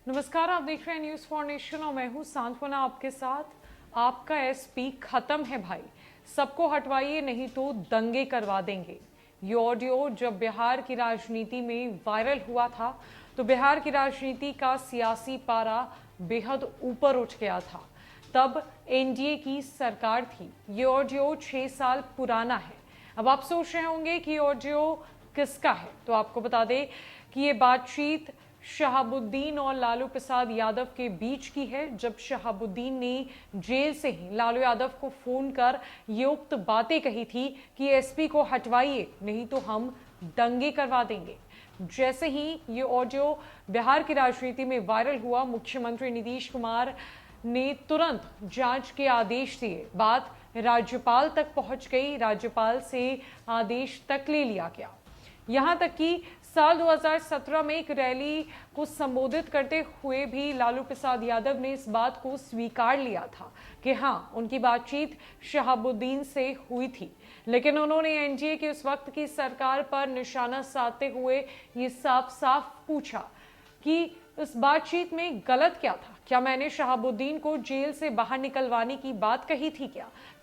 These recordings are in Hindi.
नमस्कार, आप देख रहे हैं न्यूज फॉर नेशन और मैं हूं सांत्वना आपके साथ। आपका एसपी खत्म है भाई, सबको हटवाइए नहीं तो दंगे करवा देंगे। ये ऑडियो जब बिहार की राजनीति में वायरल हुआ था तो बिहार की राजनीति का सियासी पारा बेहद ऊपर उठ गया था। तब एनडीए की सरकार थी। ये ऑडियो 6 साल पुराना है। अब आप सोच रहे होंगे कि ऑडियो किसका है, तो आपको बता दें कि ये बातचीत शहाबुद्दीन और लालू प्रसाद यादव के बीच की है, जब शहाबुद्दीन ने जेल से ही लालू यादव को फोन कर ये उक्त बातें कही थी कि एसपी को हटवाइए नहीं तो हम दंगे करवा देंगे। जैसे ही ये ऑडियो बिहार की राजनीति में वायरल हुआ, मुख्यमंत्री नीतीश कुमार ने तुरंत जांच के आदेश दिए। बात राज्यपाल तक पहुंच गई, राज्यपाल से आदेश तक ले लिया गया। यहां तक कि साल 2017 में एक रैली को संबोधित करते हुए भी लालू प्रसाद यादव ने इस बात को स्वीकार लिया था कि हां, उनकी बातचीत शहाबुद्दीन से हुई थी। लेकिन उन्होंने एनडीए की उस वक्त की सरकार पर निशाना साधते हुए ये साफ साफ पूछा कि इस बातचीत में गलत क्या था। क्या मैंने शहाबुद्दीन को जेल से बाहर निकलवाने की बात कही थी?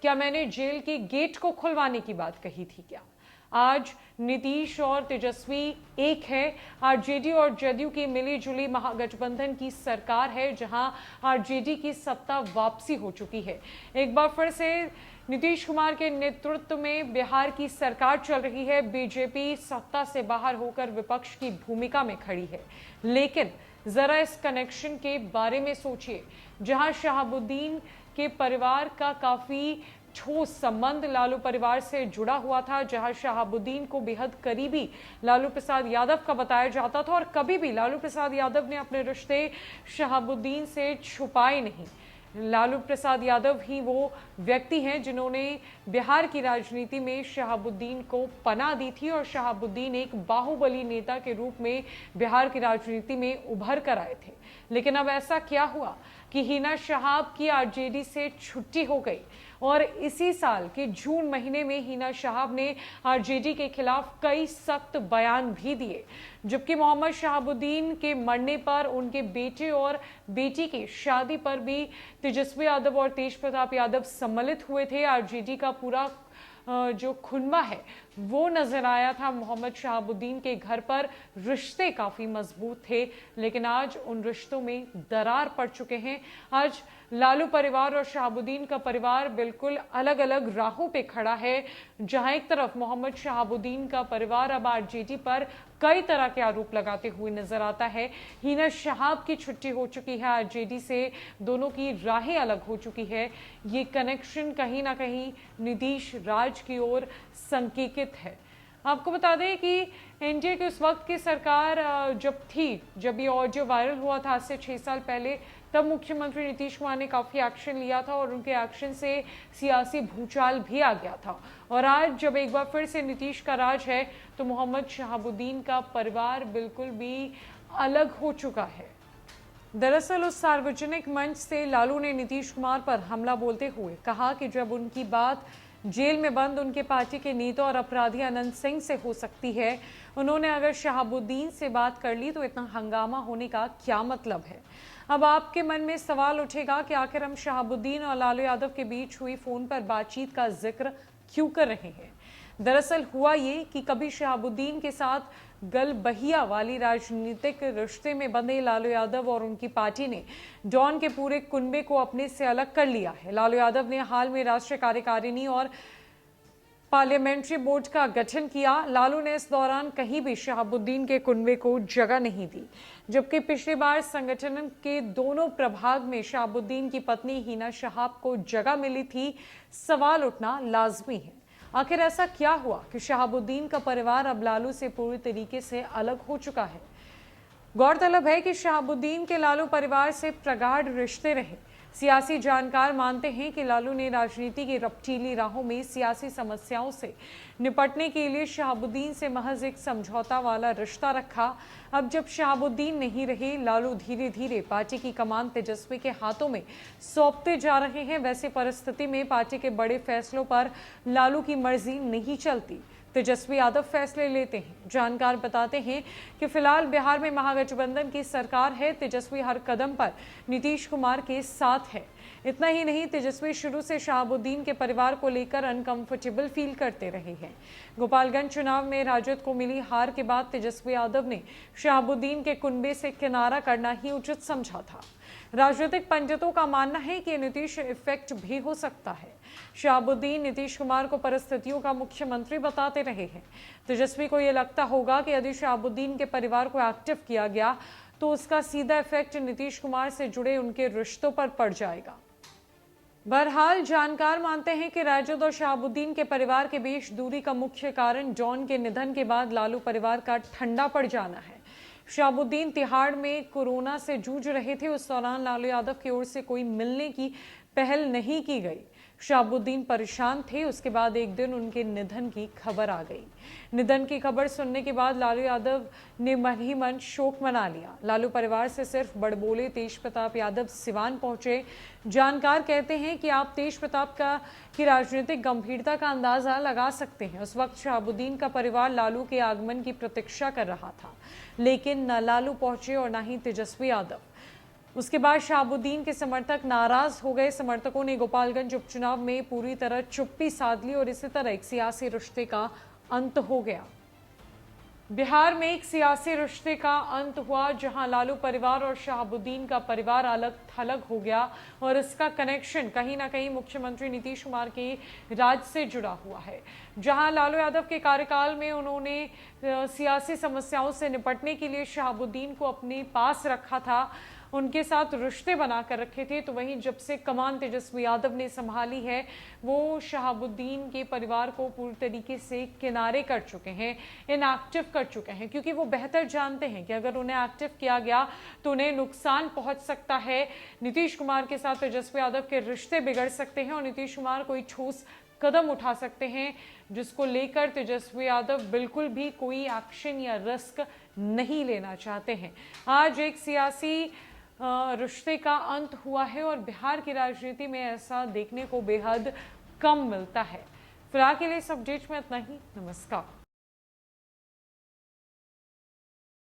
क्या मैंने जेल के गेट को खुलवाने की बात कही थी? आज नीतीश और तेजस्वी एक है। आरजेडी और जदयू की मिली-जुली महागठबंधन की सरकार है, जहां आरजेडी की सत्ता वापसी हो चुकी है। एक बार फिर से नीतीश कुमार के नेतृत्व में बिहार की सरकार चल रही है। बीजेपी सत्ता से बाहर होकर विपक्ष की भूमिका में खड़ी है। लेकिन जरा इस कनेक्शन के बारे में सोचिए, जहां शहाबुद्दीन के परिवार का काफी ठोस संबंध लालू परिवार से जुड़ा हुआ था, जहां शहाबुद्दीन को बेहद करीबी लालू प्रसाद यादव का बताया जाता था और कभी भी लालू प्रसाद यादव ने अपने रिश्ते शहाबुद्दीन से छुपाए नहीं। लालू प्रसाद यादव ही वो व्यक्ति हैं जिन्होंने बिहार की राजनीति में शहाबुद्दीन को पनाह दी थी और शहाबुद्दीन एक बाहुबली नेता के रूप में बिहार की राजनीति में उभर कर आए थे। लेकिन अब ऐसा क्या हुआ कि हिना शहाब की आरजेडी से छुट्टी हो गई और इसी साल के जून महीने में हिना शहाब ने आरजेडी के खिलाफ कई सख्त बयान भी दिए। जबकि मोहम्मद शहाबुद्दीन के मरने पर, उनके बेटे और बेटी की शादी पर भी तेजस्वी यादव और तेज प्रताप यादव सम्मिलित हुए थे। आरजेडी का पूरा जो खुनवा है वो नजर आया था मोहम्मद शहाबुद्दीन के घर पर। रिश्ते काफी मजबूत थे, लेकिन आज उन रिश्तों में दरार पड़ चुके हैं। आज लालू परिवार और शहाबुद्दीन का परिवार बिल्कुल अलग अलग राहों पे खड़ा है। जहां एक तरफ मोहम्मद शहाबुद्दीन का परिवार अब आरजेडी पर कई तरह के आरोप लगाते हुए नजर आता है। हिना शहाब की छुट्टी हो चुकी है आरजेडी से, दोनों की राहें अलग हो चुकी है। ये कनेक्शन कहीं ना कहीं नीतीश राज की ओर संकेतित है। आपको बता दें कि एनडीए की उस वक्त की सरकार जब ये ऑडियो वायरल हुआ था आज से 6 साल पहले, तब मुख्यमंत्री नीतीश कुमार ने काफी एक्शन लिया था और उनके एक्शन से सियासी भूचाल भी आ गया था। और आज जब एक बार फिर से नीतीश का राज है तो मोहम्मद शहाबुद्दीन का परिवार बिल्कुल भी अलग हो चुका है। दरअसल उस सार्वजनिक मंच से लालू ने नीतीश कुमार पर हमला बोलते हुए कहा कि जब उनकी बात जेल में बंद उनके पार्टी के नेता और अपराधी अनंत सिंह से हो सकती है, उन्होंने अगर शहाबुद्दीन से बात कर ली तो इतना हंगामा होने का क्या मतलब है। अब आपके मन में सवाल उठेगा कि आखिर हम शहाबुद्दीन और लालू यादव के बीच हुई फोन पर बातचीत का जिक्र क्यों कर रहे हैं। दरअसल हुआ ये कि कभी शहाबुद्दीन के साथ गलबहिया वाली राजनीतिक रिश्ते में बंधे लालू यादव और उनकी पार्टी ने डॉन के पूरे कुनबे को अपने से अलग कर लिया है। लालू यादव ने हाल में राष्ट्रीय कार्यकारिणी और पार्लियामेंट्री बोर्ड का गठन किया। लालू ने इस दौरान कहीं भी शहाबुद्दीन के कुनबे को जगह नहीं दी, जबकि पिछली बार संगठन के दोनों प्रभाग में शहाबुद्दीन की पत्नी हिना शहाब को जगह मिली थी। सवाल उठना लाजमी है, आखिर ऐसा क्या हुआ कि शहाबुद्दीन का परिवार अब लालू से पूरी तरीके से अलग हो चुका है। गौरतलब है कि शहाबुद्दीन के लालू परिवार से प्रगाढ़ रिश्ते रहे। सियासी जानकार मानते हैं कि लालू ने राजनीति की रपटीली राहों में सियासी समस्याओं से निपटने के लिए शहाबुद्दीन से महज एक समझौता वाला रिश्ता रखा। अब जब शहाबुद्दीन नहीं रहे, लालू धीरे धीरे पार्टी की कमान तेजस्वी के हाथों में सौंपते जा रहे हैं। वैसे परिस्थिति में पार्टी के बड़े फैसलों पर लालू की मर्जी नहीं चलती। तेजस्वी यादव फैसले लेते हैं। जानकार बताते हैं कि फिलहाल बिहार में महागठबंधन की सरकार है। तेजस्वी हर कदम पर नीतीश कुमार के साथ है। इतना ही नहीं, तेजस्वी शुरू से शहाबुद्दीन के परिवार को लेकर अनकंफर्टेबल फील करते रहे हैं। गोपालगंज चुनाव में राजद को मिली हार के बाद तेजस्वी यादव ने शहाबुद्दीन के कुनबे से किनारा करना ही उचित समझा था। राजनीतिक पंडितों का मानना है कि नीतीश इफेक्ट भी हो सकता है। शहाबुद्दीन नीतीश कुमार को परिस्थितियों का मुख्यमंत्री बताते रहे हैं। तेजस्वी को यह लगता होगा कि यदि शहाबुद्दीन के परिवार को एक्टिव किया गया तो उसका सीधा इफेक्ट नीतीश कुमार से जुड़े उनके रिश्तों पर पड़ जाएगा। बहरहाल जानकार मानते हैं कि राजद और शहाबुद्दीन के परिवार के बीच दूरी का मुख्य कारण डॉन के निधन के बाद लालू परिवार का ठंडा पड़ जाना है। शहाबुद्दीन तिहाड़ में कोरोना से जूझ रहे थे। उस दौरान लालू यादव की ओर से कोई मिलने की पहल नहीं की गई। शहाबुद्दीन परेशान थे। उसके बाद एक दिन उनके निधन की खबर आ गई। निधन की खबर सुनने के बाद लालू यादव ने मन ही मन शोक मना लिया। लालू परिवार से सिर्फ बड़बोले तेज प्रताप यादव सिवान पहुंचे। जानकार कहते हैं कि आप तेज प्रताप की राजनीतिक गंभीरता का अंदाजा लगा सकते हैं। उस वक्त शहाबुद्दीन का परिवार लालू के आगमन की प्रतीक्षा कर रहा था, लेकिन न लालू पहुंचे और न ही तेजस्वी यादव। उसके बाद शहाबुद्दीन के समर्थक नाराज हो गए। समर्थकों ने गोपालगंज उपचुनाव में पूरी तरह चुप्पी साध ली और इसी तरह एक सियासी रिश्ते का अंत हो गया। बिहार में एक सियासी रिश्ते का अंत हुआ, जहां लालू परिवार और शहाबुद्दीन का परिवार अलग थलग हो गया और इसका कनेक्शन कहीं ना कहीं मुख्यमंत्री नीतीश कुमार के राज से जुड़ा हुआ है। जहां लालू यादव के कार्यकाल में उन्होंने सियासी समस्याओं से निपटने के लिए शहाबुद्दीन को अपने पास रखा था, उनके साथ रिश्ते बनाकर रखे थे, तो वहीं जब से कमान तेजस्वी यादव ने संभाली है, वो शहाबुद्दीन के परिवार को पूरी तरीके से किनारे कर चुके हैं, इनएक्टिव कर चुके हैं, क्योंकि वो बेहतर जानते हैं कि अगर उन्हें एक्टिव किया गया तो उन्हें नुकसान पहुंच सकता है। नीतीश कुमार के साथ तेजस्वी यादव के रिश्ते बिगड़ सकते हैं और नीतीश कुमार कोई ठोस कदम उठा सकते हैं, जिसको लेकर तेजस्वी यादव बिल्कुल भी कोई एक्शन या रिस्क नहीं लेना चाहते हैं। आज एक सियासी रिश्ते का अंत हुआ है और बिहार की राजनीति में ऐसा देखने को बेहद कम मिलता है। फिलहाल के लिए इस अपडेट में इतना ही। नमस्कार।